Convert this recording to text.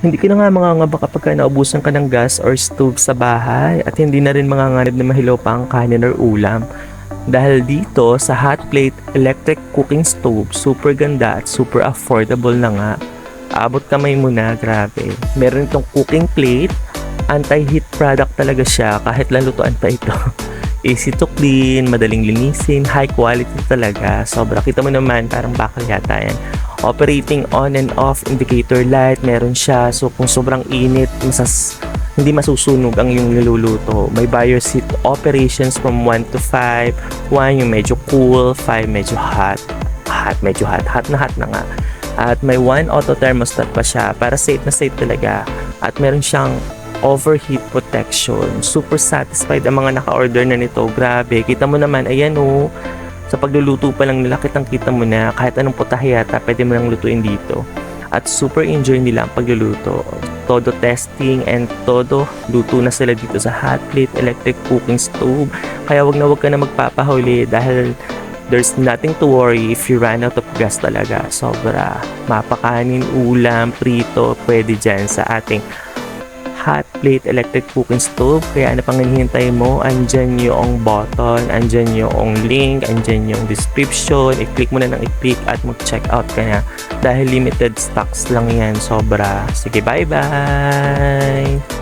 Hindi ka na nga mangangamba kapag naubusan ka ng gas or stove sa bahay at hindi na rin manganganib na mahilaw pa ang kanin or ulam. Dahil dito sa hot plate electric cooking stove, super ganda at super affordable na nga. Abot kamay mo na, grabe. Meron itong cooking plate, anti-heat product talaga siya kahit lalutuan pa ito. Easy to clean, madaling linisin, high quality talaga. Sobra, kita mo naman, parang bakal yata yan. Operating on and off indicator light, meron siya. So kung sobrang init, hindi masusunog ang yung niluluto. May bios heat operations from 1 to 5. 1 yung medyo cool, 5 medyo hot. Medyo hot. Hot na nga. At may 1 auto thermostat pa siya para safe na safe talaga. At meron siyang overheat protection. Super satisfied ang mga naka-order na nito. Grabe. Kita mo naman, ayan o. Sa pagluluto pa lang nila, kitang-kita mo na kahit anong putahe yata, pwede mo lang lutuin dito. At super enjoy nila ang pagluluto. Todo testing and todo luto na sila dito sa hot plate electric cooking stove. Kaya wag ka na magpapahuli dahil there's nothing to worry if you run out of gas talaga. Sobra. Mapakanin, ulam, prito, pwede dyan sa ating hot plate electric cooking stove. Kaya ano pang hinihintay mo? Andyan yung button, andyan yung link, andyan yung description. I-click mo na ng i-click at mag-check out ka na. Dahil limited stocks lang yan. Sobra. Sige, bye-bye!